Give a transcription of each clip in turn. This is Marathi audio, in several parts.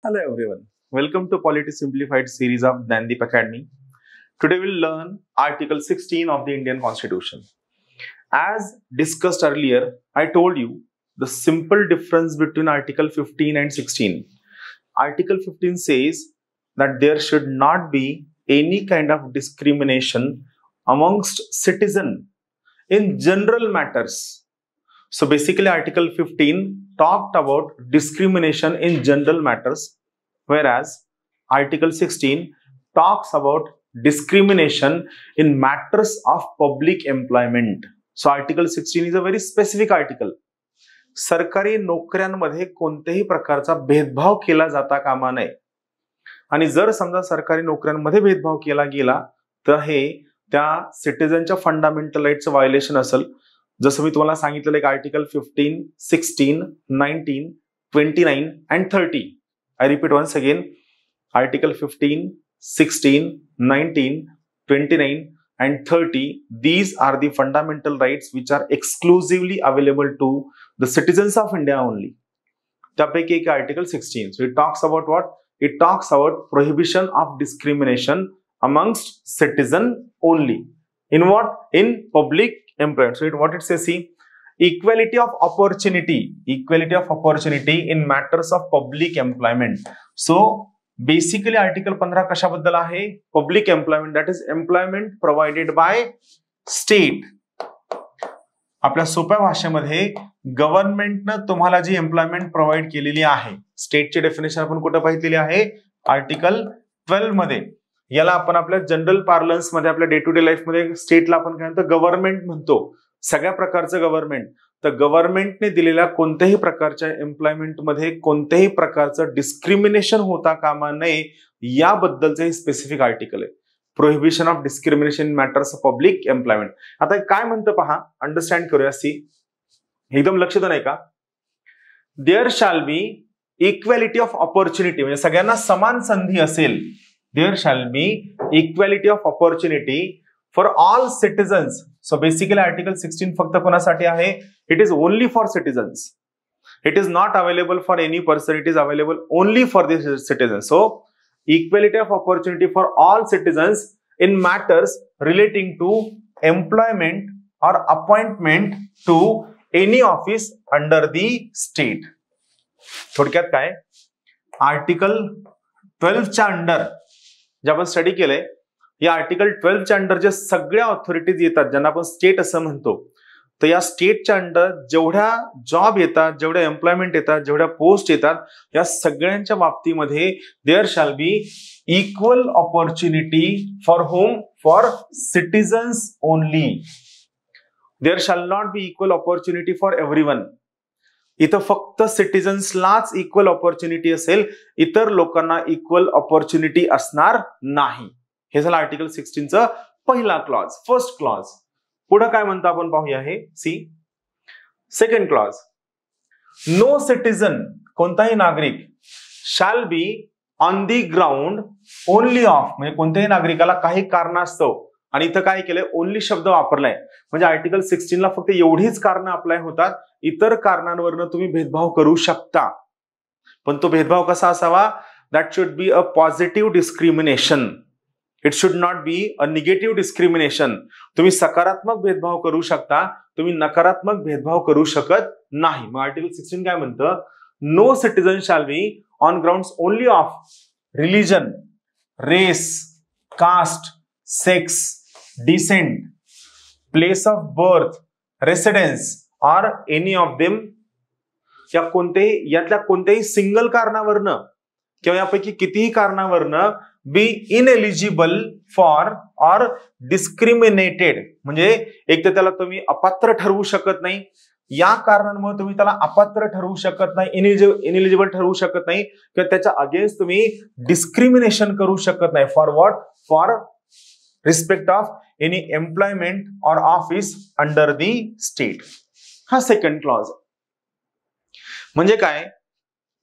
Hello everyone. Welcome to Polity Simplified series of Dandeep Academy. Today we'll learn Article 16 of the Indian Constitution. As discussed earlier, I told you the simple difference between Article 15 and 16. Article 15 says that there should not be any kind of discrimination amongst citizens in general matters. So basically Article 15 talked about discrimination in general matters, whereas Article 16 talks about discrimination in matters of public employment. So Article 16 is a very specific article. सरकारी नोकऱ्यांमध्ये कोणत्याही प्रकारचा भेदभाव केला जाता कामा नये आणि जर समजा सरकारी नोकऱ्यांमध्ये भेदभाव केला गेला तर हे त्या सिटीजनच्या फंडामेंटल राईटचं व्हायोलेशन असेल. जसं मी तुम्हाला सांगितलेलं एक article 15, 16, 19, 29 and 30. I repeat once again, Article 15, 16, 19, 29 and 30. These are the fundamental rights which are exclusively available to the citizens of India only. त्यापैकी एक Article 16. So it talks about what? It talks about prohibition of discrimination amongst citizen only. In what? In public employment. So what it says, see, equality of opportunity in matters of public employment. So basically Article 15 कशाबद्दल आहे? Public employment, that is employment provided by state. आपल्या सोप्या भाषेमध्ये गव्हर्नमेंटनं तुम्हाला जी एम्प्लॉयमेंट प्रोव्हाइड केलेली आहे, स्टेटची डेफिनेशन आपण कुठे पाहिलेली आहे? आर्टिकल 12 मध्ये. याला आपण आपल्या जनरल पार्लन्स मध्ये आपल्या डे टू डे लाईफ मध्ये स्टेटला आपण काय म्हणतो? गव्हर्नमेंट म्हणतो. सगळ्या प्रकारचं गव्हर्नमेंट. तर गव्हर्नमेंटने दिलेल्या कोणत्याही प्रकारच्या एम्प्लॉयमेंट मध्ये कोणत्याही प्रकारचं डिस्क्रिमिनेशन होता कामा नये याबद्दलचं हे स्पेसिफिक आर्टिकल आहे. Prohibition of discrimination in matters of public employment. आता काय म्हणतं पहा, अंडरस्टँड करूया. सी, एकदम लक्ष नाही का? There shall be equality of opportunity, म्हणजे सगळ्यांना समान संधी असेल. There shall be equality of opportunity for all citizens. So basically Article 16 फक्त कोणासाठी आहे? It is only for citizens. It is not available for any person. It is available only for the citizens. So equality of opportunity for all citizens in matters relating to employment or appointment to any office under the state. थोडक्यात काय? आर्टिकल 12 च्या अंडर जे आपण स्टडी केलंय, या आर्टिकल 12 च्या अंडर जे सगळ्या ऑथॉरिटीज येतात ज्यांना आपण स्टेट असं म्हणतो, तर या स्टेटच्या अंडर जेवढ्या जॉब येतात, जेवढ्या एम्प्लॉयमेंट येतात, जेवढ्या पोस्ट येतात, या सगळ्यांच्या बाबतीमध्ये there shall be equal opportunity for home? For citizens only. There shall not be equal opportunity for everyone. इथं फक्त सिटीजन्सलाच इक्वल ऑपॉर्च्युनिटी असेल, इतर लोकांना इक्वल ऑपॉर्च्युनिटी असणार नाही. हे झालं आर्टिकल 16चं पहिला क्लॉज, फर्स्ट क्लॉज. पुढे काय म्हणतो आपण पाहूया. हे see, second clause. No citizen, कोणताही नागरिक, shall be on the ground only of, म्हणजे कोणत्याही नागरिकाला काही कारणास्तव, आणि इथं काय केलंय? ओनली शब्द वापरलाय. म्हणजे आर्टिकल 16 ला फक्त एवढीच कारण अप्लाय होतात. इतर कारणांवरनं तुम्ही भेदभाव करू शकता, पण तो भेदभाव कसा असावा? That should be a positive discrimination. It should not be a negative discrimination. तुम्ही सकारात्मक भेदभाव करू शकता, तुम्ही नकारात्मक भेदभाव करू शकत नाही. मग आर्टिकल 16 काय म्हणतं? No citizen shall be on grounds only of religion, race, caste, sex, descent, place of birth, residence or any of them. यातल्या कोणत्याही सिंगल कारणावरनं किंवा यापैकी कितीही कारणावरनं बी इनएलिजिबल फॉर ऑर डिस्क्रिमिनेटेड, म्हणजे एक तर त्याला तुम्ही अपात्र ठरवू शकत नाही, या कारणांमुळे तुम्ही त्याला अपात्र ठरवू शकत नाही, इनएलिजिबल ठरवू शकत नाही, किंवा त्याच्या अगेन्स्ट तुम्ही डिस्क्रिमिनेशन करू शकत नाही. For what? For respect of any employment or office under the state. हा सेकंड क्लॉज. म्हणजे काय?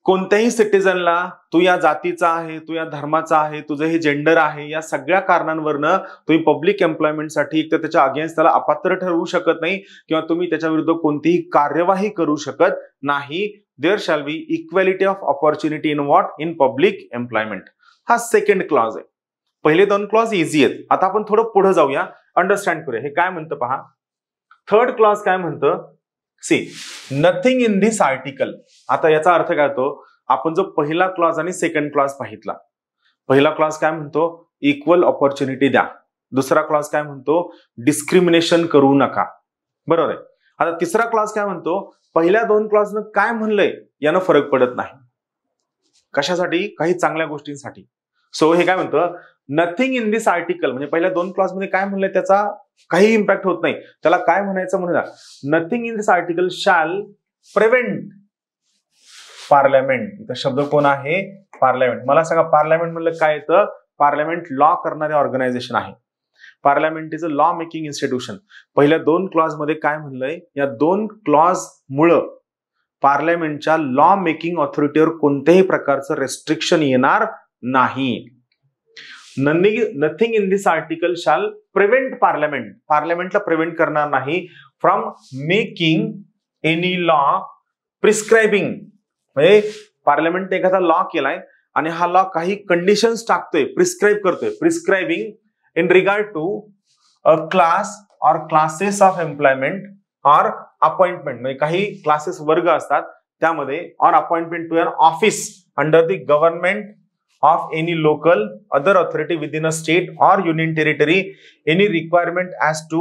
कोणत्याही सिटीजनला तू या जातीचा आहे, तू या धर्माचा आहे, तुझं हे जेंडर आहे, या सगळ्या कारणांवरनं तुम्ही पब्लिक एम्प्लॉयमेंटसाठी एक तर त्याच्या अगेन्स्ट त्याला अपात्र ठरवू शकत नाही, किंवा तुम्ही त्याच्या विरुद्ध कोणतीही कार्यवाही करू शकत नाही. There shall be equality of opportunity in what, in public employment. हा सेकंड क्लॉज आहे. पहिले दोन क्लॉज इझी आहेत. आता आपण थोडं पुढे जाऊया, अंडरस्टँड करूया हे काय म्हणतं पहा. थर्ड क्लॉज काय म्हणतं, see nothing in this article. आता याचा अर्थ काय होतो, आपण जो पहिला क्लॉज आणि सेकंड क्लॉज पाहितला. पहिला क्लॉज काय म्हणतो, इक्वल ऑपॉर्च्युनिटी द्या. दुसरा क्लॉज काय म्हणतो, डिस्क्रिमिनेशन करू नका. बरोबर आहे. आता तिसरा क्लॉज काय म्हणतो, पहिल्या दोन क्लॉजनं काय म्हणलंय यानं फरक पडत नाही. कशासाठी, काही चांगल्या गोष्टींसाठी. सो हे काय म्हणतं, नथिंग इन दिस आर्टिकल म्हणजे पहिल्या दोन क्लॉज मध्ये काय म्हणलंय त्याचा काही इम्पॅक्ट होत नाही. त्याला काय म्हणायचं म्हणूया, nothing in this article shall prevent parliament. इथं शब्द कोण आहे, पार्लमेंट. मला सांगा पार्लमेंट म्हणलं काय येतं, पार्लमेंट लॉ करणारे ऑर्गनायझेशन आहे. Parliament is a law making institution. पहिल्या दोन क्लॉज मध्ये काय म्हणलंय, या दोन क्लॉज मुळे पार्लमेंटच्या लॉ मेकिंग ऑथॉरिटीवर कोणत्याही प्रकारचं रेस्ट्रिक्शन येणार नाही. Nothing in this article shall prevent parliament, पार्लमेंटला प्रिव्हेंट करणार नाही from making any law prescribing. म्हणजे पार्लमेंटने एखादा लॉ केलाय आणि हा लॉ काही कंडिशन्स टाकतोय, प्रिस्क्राईब करतोय. Prescribing in regard to a class or classes of employment or appointment. म्हणजे काही क्लासेस वर्ग असतात त्यामध्ये, or appointment to an office under the government of any local other authority within a state or union territory, any requirement as to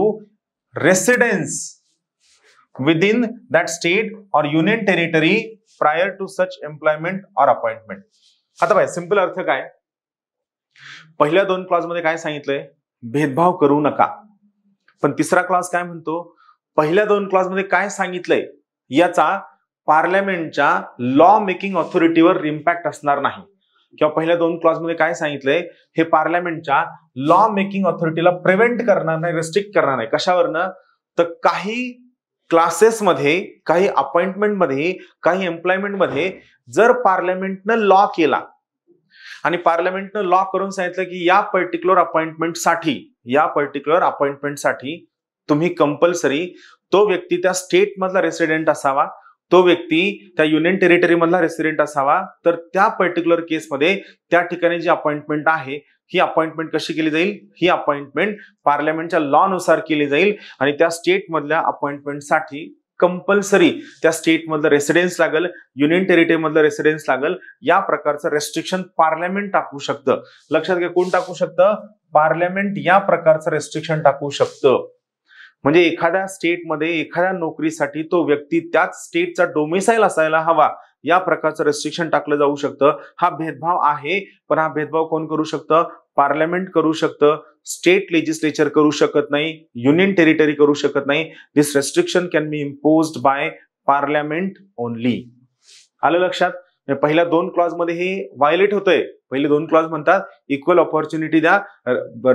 residence within that state or union territory prior to such employment or appointment. आता बाय सिंपल अर्थ काय, पहिल्या दोन क्लॉज मध्ये काय सांगितलंय, भेदभाव करू नका. पण तिसरा क्लॉज काय म्हणतो, पहिल्या दोन क्लॉज मध्ये काय सांगितलंय याचा पार्लमेंटच्या लॉ मेकिंग ऑथॉरिटीवर इम्पॅक्ट असणार नाही. किंवा पहिल्या दोन क्लॉज मध्ये काय सांगितलंय, हे पार्लमेंटच्या लॉ मेकिंग ऑथॉरिटीला प्रिव्हेंट करणार नाही, रेस्ट्रिक्ट करणार नाही. कशावरनं, तर काही क्लासेसमध्ये, काही अपॉइंटमेंट मध्ये, काही एम्प्लॉयमेंट मध्ये जर पार्लमेंटनं लॉ केला आणि पार्लमेंटनं लॉ करून सांगितलं की या पर्टिक्युलर अपॉइंटमेंटसाठी तुम्ही कंपल्सरी तो व्यक्ती त्या स्टेट मधला रेसिडेंट असावा, तो व्यक्ती त्या युनियन टेरिटरी मधला रेसिडेंट असावा, तर त्या पर्टिक्युलर केसमध्ये त्या ठिकाणी जी अपॉइंटमेंट आहे ही अपॉइंटमेंट कशी केली जाईल, ही अपॉइंटमेंट पार्लमेंटच्या लॉ नुसार केली जाईल आणि त्या स्टेट मधल्या अपॉइंटमेंटसाठी कंपल्सरी त्या स्टेट मधलं रेसिडेन्स लागल, युनियन टेरिटरी मधलं रेसिडेन्स लागल. या प्रकारचं रेस्ट्रिक्शन पार्लमेंट टाकू शकतं. लक्षात घ्या, कोण टाकू शकतं, पार्लमेंट या प्रकारचं रेस्ट्रिक्शन टाकू शकतं. म्हणजे एखाद्या स्टेटमध्ये एखाद्या नोकरीसाठी तो व्यक्ती त्याच स्टेटचा डोमिसाईल असायला हवा, या प्रकारचं रेस्ट्रिक्शन टाकलं जाऊ शकतं. हा भेदभाव आहे, पण हा भेदभाव कोण करू शकतं, पार्लमेंट करू शकतं. स्टेट लेजिस्लेचर करू शकत नाही, युनियन टेरिटरी करू शकत नाही. This restriction can be imposed by parliament only. आलं लक्षात. पहिल्या दोन क्लॉज मध्ये हे व्हायोलेट होतंय. पहिले दोन क्लॉज म्हणतात इक्वल ऑपॉर्च्युनिटी द्या,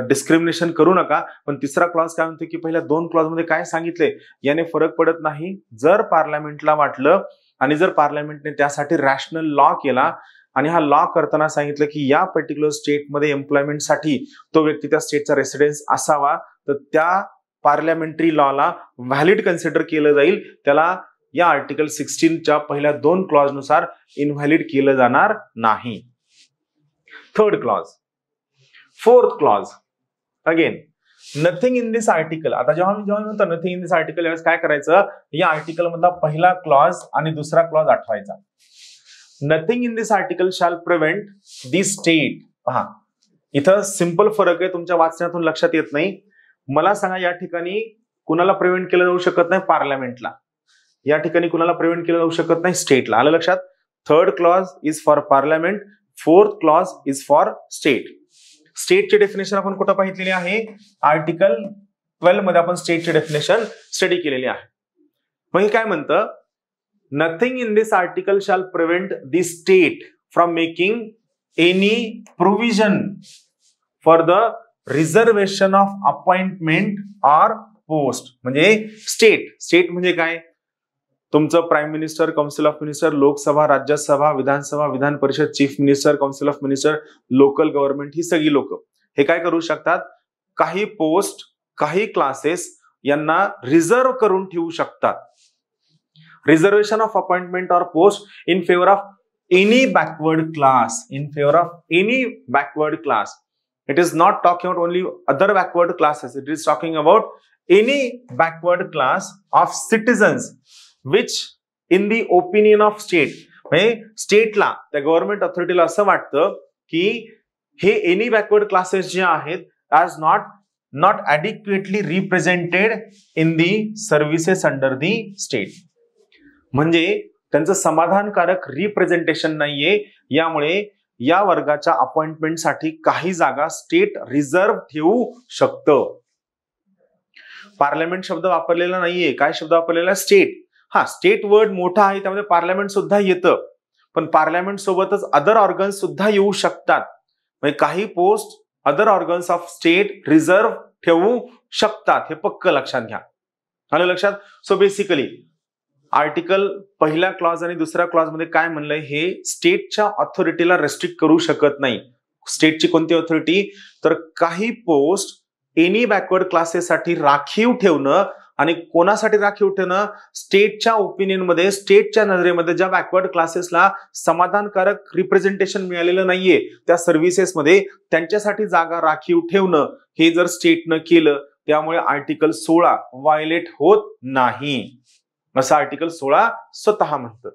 डिस्क्रिमिनेशन करू नका. पण तिसरा क्लॉज काय म्हणतो की पहिल्या दोन क्लॉज मध्ये काय सांगितले याने फरक पडत नाही. जर पार्लमेंटला वाटलं आणि जर पार्लमेंटने त्यासाठी रॅशनल लॉ केला आणि हा लॉ करताना सांगितलं की या पर्टिक्युलर स्टेटमध्ये एम्प्लॉयमेंटसाठी तो व्यक्ती त्या स्टेटचा रेसिडेन्स असावा, तर त्या पार्लमेंटरी लॉला व्हॅलिड कन्सिडर केलं जाईल. त्याला या आर्टिकल 16च्या पहिल्या दोन क्लॉज नुसार इनव्हॅलिड केलं जाणार नाही. Third clause. Fourth clause, again nothing in this article. आता जेव्हा म्हणतो नथिंग इन दिस आर्टिकल यावेळेस काय करायचं, या आर्टिकल मधला पहिला क्लॉज आणि दुसरा क्लॉज आठवायचा. Nothing in this article shall prevent the state. पहा इथं सिंपल फरक आहे, तुमच्या वाचण्यातून लक्षात येत नाही. मला सांगा या ठिकाणी कुणाला प्रिव्हेंट केलं जाऊ शकत नाही, पार्लमेंटला. या ठिकाणी कुणाला प्रिव्हेंट केलं जाऊ शकत नाही, स्टेटला. आलं लक्षात. Third clause is for parliament, fourth clause is for state. स्टेटची डेफिनेशन आपण कुठं पाहितलेली आहे, आर्टिकल 12 मध्ये आपण स्टेटची डेफिनेशन स्टडी केलेली आहे. मग हे काय म्हणतं, nothing in this article shall prevent the state from making any provision for the reservation of appointment or post. म्हणजे स्टेट म्हणजे काय, तुमचं prime minister, council of minister, Lok Sabha, Rajya Sabha, Vidhan Sabha, Vidhan Parishad, chief minister, council of minister, local government, ही सगळी लोक हे काय करू शकतात, काही पोस्ट, काही क्लासेस यांना रिझर्व करून ठेवू शकतात. reservation of appointment or post in favor of any backward class, in favor of any backward class. It is not talking about only other backward classes, it is talking about any backward class of citizens which in the opinion of state, म्हणजे स्टेटला, त्या गव्हर्नमेंट ऑथॉरिटीला असं वाटतं की हे एनी बॅकवर्ड क्लासेस जे आहेत as not adequately represented in the services under the state, म्हणजे त्यांचं समाधानकारक रिप्रेझेंटेशन नाहीये, यामुळे या वर्गाच्या अपॉइंटमेंटसाठी काही जागा स्टेट रिझर्व्ह ठेवू शकतं. पार्लमेंट शब्द वापरलेला नाहीये, काय शब्द वापरलेला? स्टेट. हा, स्टेट वर्ड मोठा आहे, त्यामध्ये पार्लमेंट सुद्धा येतं, पण पार्लमेंट सोबतच अदर ऑर्गन्स सुद्धा येऊ शकतात. म्हणजे काही post other organs of state reserve ठेवू शकतात, हे पक्क लक्षात घ्या. आलं लक्षात? सो बेसिकली आर्टिकल पहिल्या क्लॉज आणि दुसऱ्या क्लॉज मध्ये काय म्हणलंय, हे स्टेटच्या ऑथॉरिटीला रेस्ट्रिक्ट करू शकत नाही. स्टेटची कोणती ऑथॉरिटी? तर काही पोस्ट एनी बॅकवर्ड क्लासेससाठी राखीव ठेवणं. आणि कोणासाठी राखीव ठेवणं? स्टेटच्या ओपिनियन मध्ये, स्टेटच्या नजरेमध्ये ज्या बॅकवर्ड क्लासेसला समाधानकारक रिप्रेझेंटेशन मिळालेलं नाहीये त्या सर्व्हिसेसमध्ये, त्यांच्यासाठी जागा राखीव ठेवणं, हे जर स्टेटनं केलं त्यामुळे आर्टिकल 16 व्हायलेट होत नाही, असं आर्टिकल 16 स्वतः म्हणतं.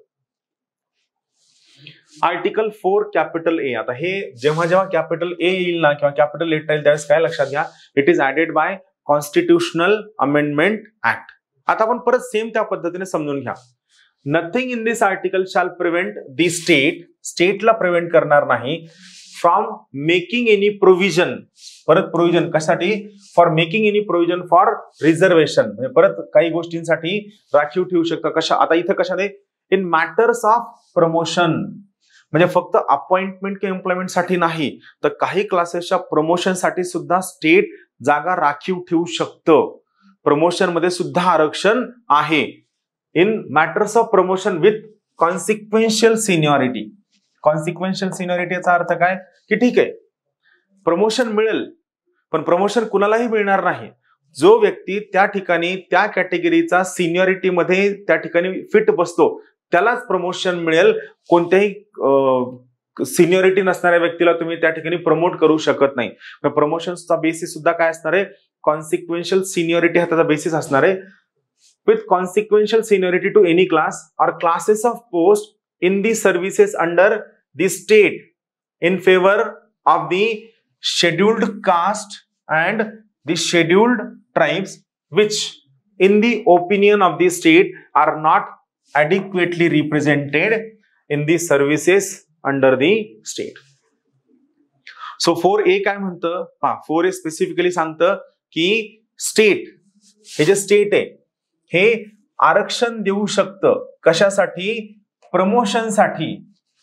आर्टिकल 4 कॅपिटल ए. आता हे जेव्हा जेव्हा कॅपिटल ए येईल ना किंवा कॅपिटल लेटर येईल त्यावेळेस काय लक्षात घ्या, it is added by constitutional amendment act. आता आपण परत सेम त्या पद्धतीने समजून घ्या. Nothing in this article shall prevent the state, स्टेटला प्रिव्हेंट करणार नाही फ्रॉम मेकिंग एनी प्रोव्हिजन. परत प्रोव्हिजन कशासाठी? For making any provision for reservation, म्हणजे परत काही गोष्टींसाठी राखीव ठेवू शकतं. कशा? आता इथं कशाने? इन मॅटर्स ऑफ प्रमोशन, म्हणजे फक्त अपॉइंटमेंट किंवा एम्प्लॉयमेंट साठी नाही, तर काही क्लासेसच्या प्रमोशन साठी सुद्धा स्टेट जागा राखीव ठेवू शकतं. प्रमोशन मध्ये सुद्धा आरक्षण आहे. In matters of promotion with consequential seniority. Consequential सिनियरिटीचा अर्थ काय? की ठीक आहे प्रमोशन मिळेल, पण प्रमोशन कुणालाही मिळणार नाही. जो व्यक्ती त्या ठिकाणी त्या कॅटेगरीचा सिनियरिटी मध्ये त्या ठिकाणी फिट बसतो त्यालाच प्रमोशन मिळेल. कोणत्याही सिनियरिटी नसणाऱ्या व्यक्तीला तुम्ही त्या ठिकाणी प्रमोट करू शकत नाही. प्रमोशनचा बेसिस सुद्धा काय असणार आहे? कॉन्सिक्वेन्शियल सिनियरिटी हा त्याचा बेसिस असणार आहे. With consequential seniority to any class or classes of post in the services under the state in favour of the scheduled caste and the scheduled tribes which in the opinion of the state are not adequately represented in the services under the state. So 4A काय म्हणतं? 4A स्पेसिफिकली सांगतं की स्टेट, हे जे स्टेट आहे हे आरक्षण देऊ शकतं. कशासाठी? प्रमोशनसाठी.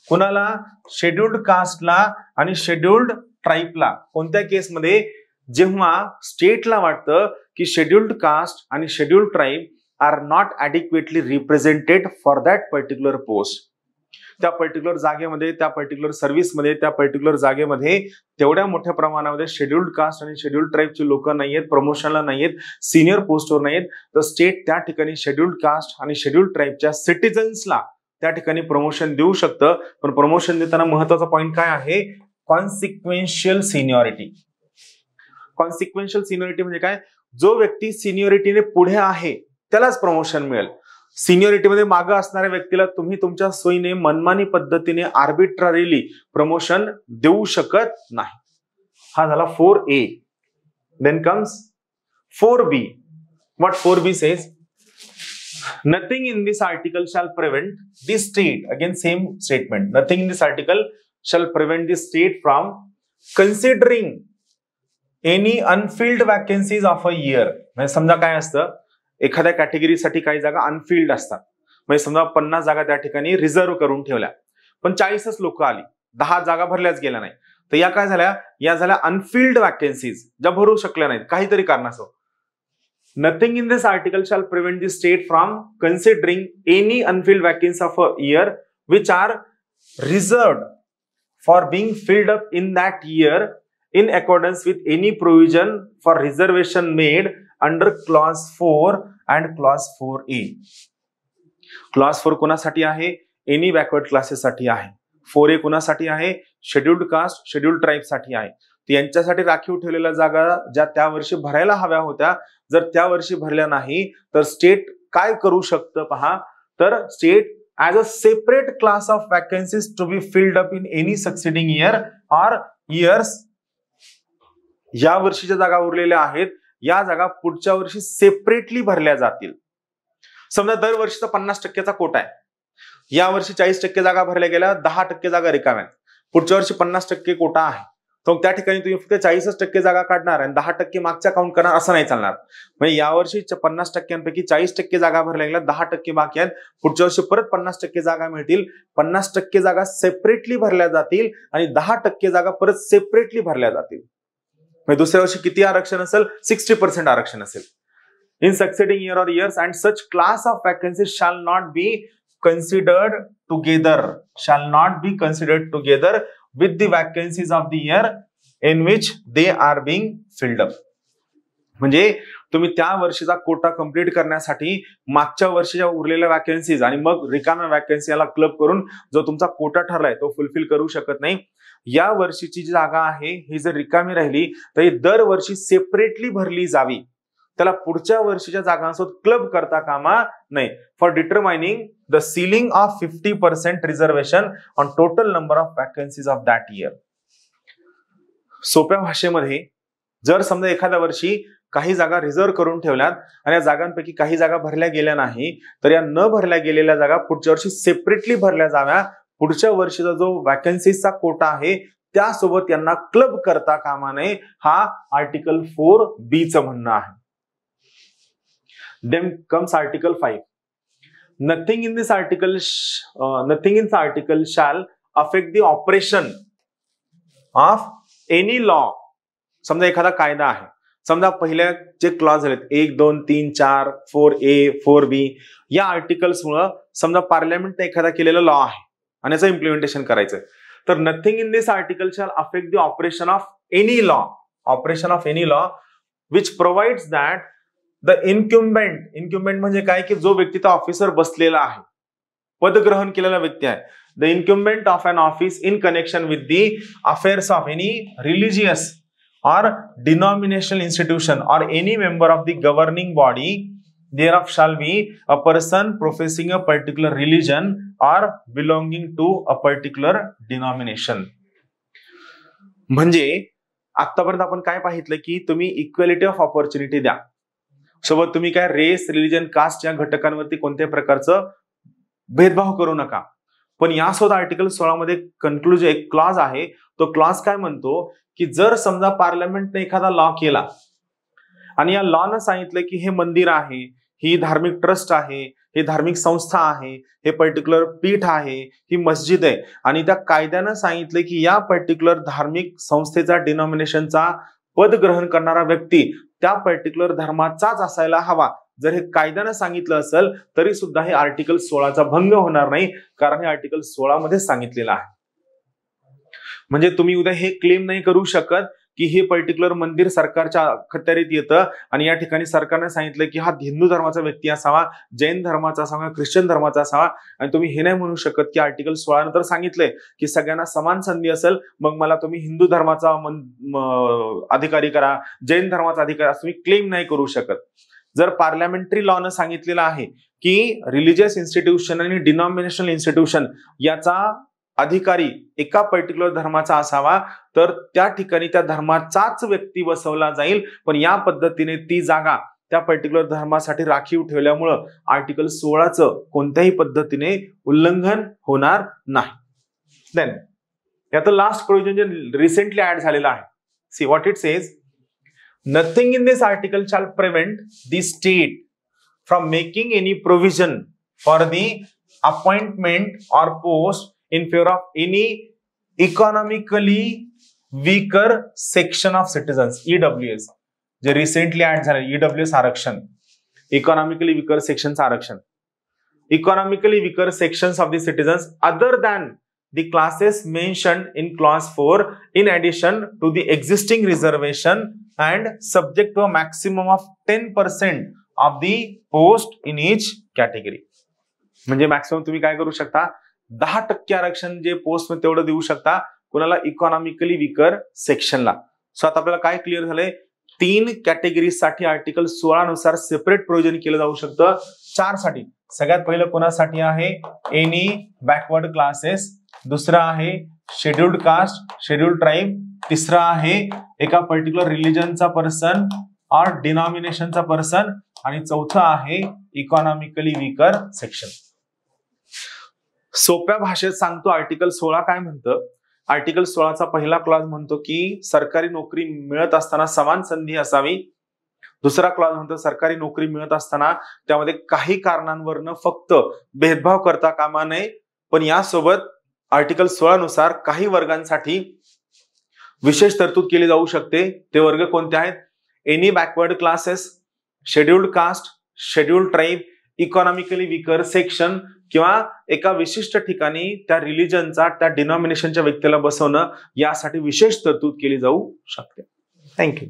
कुणाला? शेड्यूल्ड कास्टला आणि शेड्यूल्ड ट्राइबला. कोणत्या केसमध्ये? जेव्हा स्टेटला वाटतं की शेड्यूल्ड कास्ट आणि scheduled tribe are not adequately represented for that particular post. त्या पर्टिक्युलर जागेमध्ये, त्या पर्टिक्युलर सर्व्हिसमध्ये, त्या पर्टिक्युलर जागेमध्ये तेवढ्या मोठ्या प्रमाणामध्ये शेड्यूल्ड कास्ट आणि शेड्यूल्ड ट्राइबची लोक नाहीयेत, प्रमोशनला नाहीयेत, सिनियर पोस्टवर नाहीयेत, तर स्टेट त्या ठिकाणी शेड्यूल्ड कास्ट आणि शेड्यूल्ड ट्राइबच्या सिटीजन्सला त्या ठिकाणी प्रमोशन देऊ शकतं. पण प्रमोशन देताना महत्वाचा पॉइंट काय आहे? कॉन्सिक्वेन्शियल सिनियरिटी. कॉन्सिक्वेन्शियल सिनियरिटी म्हणजे काय? जो व्यक्ती सिनियरिटीने पुढे आहे त्यालाच प्रमोशन मिळेल. सिनियरिटीमध्ये मागे असणाऱ्या व्यक्तीला तुम्ही तुमच्या सोयीने मनमानी पद्धतीने आर्बिट्ररीली प्रमोशन देऊ शकत नाही. हा झाला 4A. Then comes 4B. What 4B says? Nothing in this article shall prevent the state, again same statement, nothing in this article shall prevent the state from considering any unfilled vacancies of a year. म्हणजे समजा काय असतं, एखाद्या कॅटेगरीसाठी काही जागा अनफिल्ड असतात. म्हणजे समजा 50 जागा त्या ठिकाणी रिझर्व्ह करून ठेवल्या, पण 40च लोक आली, 10 जागा भरल्याच गेल्या नाही, तर या काय झाल्या? या झाल्या अनफिल्ड वॅकन्सीज, ज्या भरू शकल्या नाहीत काहीतरी कारणास्तव. Nothing in this article shall prevent the state from considering any Anfield vacancy of a year which are reserved for being field up in that year in accordance with any provision for reservation made under clause 4 and clause 4A. Clause 4 कोणासाठी आहे? एनी बॅकवर्ड क्लासेससाठी आहे. 4A कोणासाठी आहे? शेड्युल्ड कास्ट, शेड्युल्ड ट्राईब साठी आहे. यांच्यासाठी राखीव ठेवलेल्या जागा ज्या त्या वर्षी भरायला हव्या होत्या, जर त्या वर्षी भरल्या नाही तर स्टेट काय करू शकतं पहा. तर state as a separate class of vacancies to be filled up in any succeeding year or years. या वर्षीच्या जागा उरलेल्या आहेत, या जागा पुढच्या वर्षी सेपरेटली भरल्या जातील. समजा दरवर्षीचा 50% कोटा आहे. या वर्षी 40% जागा भरल्या गेल्या, 10% जागा रिकाम्या. पुढच्या वर्षी 50% कोटा आहे, तर त्या ठिकाणी तुम्ही फक्त 40% जागा काढणार आणि 10% मागच्या काउंट करणार, असं नाही चालणार. म्हणजे यावर्षी 50%पैकी 40% जागा भरल्या गेल्या, 10% बाकी आहेत. पुढच्या वर्षी परत 50% जागा मिळतील. 50% जागा सेपरेटली भरल्या जातील आणि 10% जागा परत सेपरेटली भरल्या जातील. म्हणजे दुसऱ्या वर्षी किती आरक्षण असेल? 60% आरक्षण असेल. In succeeding year or years and such class of vacancies shall not B considered together with the vacancies of the year in which they are being filled up. म्हणजे तुम्ही त्या वर्षीचा कोटा कंप्लीट करण्यासाठी मागच्या वर्षीच्या उरलेल्या वॅकन्सीज आणि मग रिकाम्या वॅकन्सी याला क्लब करून जो तुमचा कोटा ठरलाय तो फुलफिल करू शकत नाही. या वर्षीची जी जागा आहे ही जर रिकामी राहिली तर ही दरवर्षी सेपरेटली भरली जावी, त्याला पुढच्या वर्षीच्या जागांसोबत क्लब करता कामा नाही. For determining the ceiling of 50% reservation on total number of vacancies of that year. सोप्या भाषेमध्ये जर समजा एखाद्या वर्षी काही जागा रिझर्व्ह करून ठेवल्यात आणि या जागांपैकी काही जागा भरल्या गेल्या नाही, तर या न भरल्या गेलेल्या जागा पुढच्या वर्षी सेपरेटली भरल्या जाव्या. पुढच्या वर्षीचा जो वॅकन्सीजचा कोटा आहे त्यासोबत यांना क्लब करता कामा नये, हा आर्टिकल 4B चं म्हणणं आहे. Then comes Article 5. Nothing in this article shall affect the operation of any law. समजा एखादा कायदा आहे, समजा पहिल्या जे क्लॉज आहेत 1, 2, 3, 4, 4A, 4B या आर्टिकल्स मुळे समजा पार्लमेंटने एखादा केलेला लॉ आहे आणि याचं इम्प्लिमेंटेशन करायचं, तर nothing in this article shall affect the operation of any law which provides that the incumbent म्हणजे काय की जो व्यक्ती त्या ऑफिसर बसलेला आहे, पदग्रहण केलेला व्यक्ती आहे, the incumbent of an office in connection with the affairs of any religious or denominational institution or any member of the governing body thereof shall be a person professing a particular religion or belonging to a particular denomination. म्हणजे आतापर्यंत आपण काय पाहितलं की तुम्ही इक्वॅलिटी ऑफ ऑपॉर्च्युनिटी द्या, सोबत तुम्ही काय रेस, रिलिजन, कास्ट या घटकांवरती कोणत्याही प्रकारचं भेदभाव करू नका. पण यासोबत आर्टिकल 16 मध्ये कन्क्लुजन एक क्लॉज आहे, तो क्लॉज काय म्हणतो की जर समजा पार्लमेंटने एखादा लॉ केला आणि या लॉनं सांगितलं की हे मंदिर आहे, ही धार्मिक ट्रस्ट आहे, हे धार्मिक संस्था आहे, हे पर्टिक्युलर पीठ आहे, ही मस्जिद आहे, आणि त्या कायद्यानं सांगितलं की या पर्टिक्युलर धार्मिक संस्थेचा डिनॉमिनेशनचा पद ग्रहण करणारा व्यक्ती त्या पर्टिक्युलर धर्माचाच असायला हवा. जर हे कायद्यानं सांगितलं असेल तरी सुद्धा हे आर्टिकल 16चा भंग होणार नाही, कारण हे आर्टिकल 16 मध्ये सांगितलेलं आहे. म्हणजे तुम्ही उद्या हे क्लेम नाही करू शकत की हे पर्टिक्युलर मंदिर सरकारच्या अखत्यारीत येतं आणि या ठिकाणी सरकारने सांगितलं की हा हिंदू धर्माचा व्यक्ती असावा, जैन धर्माचा असावा, ख्रिश्चन धर्माचा असावा, आणि तुम्ही हे नाही म्हणू शकत की आर्टिकल 16 नंतर सांगितलंय की सगळ्यांना समान संधी असेल, मग मला तुम्ही हिंदू धर्माचा अधिकारी करा, जैन धर्माचा अधिकारी, असं तुम्ही क्लेम नाही करू शकत. जर पार्लमेंटरी लॉनं सांगितलेलं आहे की रिलिजियस इन्स्टिट्यूशन आणि डिनॉमिनेशनल इन्स्टिट्यूशन याचा अधिकारी एका पर्टिक्युलर धर्माचा असावा, तर त्या ठिकाणी त्या धर्माचाच व्यक्ती बसवला जाईल. पण या पद्धतीने ती जागा त्या पर्टिक्युलर धर्मासाठी राखीव ठेवल्यामुळं आर्टिकल 16चं कोणत्याही पद्धतीने उल्लंघन होणार नाही. देन याचं लास्ट प्रोविजन जे रिसेंटली ऍड झालेलं आहे, see what it says. Nothing in this article shall prevent the state from making any provision for the appointment or post in favor of any economically weaker section of citizens, EWS, जे रिसेंटली ऍड झाले EWS आरक्षण, इकॉनॉमिकली वीकर सेक्शन्स आरक्षण, economically weaker sections of the citizens other than the classes mentioned in clause 4 in addition to the existing reservation and subject to a maximum of 10% of the post in each category. म्हणजे मॅक्सिमम तुम्ही काय करू शकता, 10% आरक्षण जे पोस्ट मध्ये तेवढं देऊ शकता कोणाला, इकॉनॉमिकली वीकर सेक्शनला. सो आता आपल्याला काय क्लिअर झालंय, 3 कॅटेगरीसाठी आर्टिकल 16 नुसार सेपरेट प्रोव्हिजन केलं जाऊ शकतं. 4 साठी सगळ्यात पहिलं कोणासाठी आहे, एनी बॅकवर्ड क्लासेस, दुसरा आहे शेड्युल्ड कास्ट, शेड्युल्ड ट्राईब, तिसरा आहे एका पर्टिक्युलर रिलीजनचा पर्सन और डिनॉमिनेशनचा पर्सन, आणि चौथं आहे इकॉनॉमिकली वीकर सेक्शन. सोप्या भाषेत सांगतो आर्टिकल 16 काय म्हणतं. आर्टिकल 16चा पहिला क्लॉज म्हणतो की सरकारी नोकरी मिळत असताना समान संधी असावी. दुसरा क्लॉज म्हणतो सरकारी नोकरी मिळत असताना त्यामध्ये काही कारणांवरनं फक्त भेदभाव करता कामा नये. पण यासोबत आर्टिकल 16 नुसार काही वर्गांसाठी विशेष तरतूद केली जाऊ शकते. ते वर्ग कोणते आहेत, any backward classes, scheduled caste, scheduled tribe, economically weaker section, किंवा एका विशिष्ट ठिकाणी त्या रिलीजनचा, त्या डिनॉमिनेशनच्या व्यक्तीला बसवणं, यासाठी विशेष तरतूद केली जाऊ शकते. थँक्यू.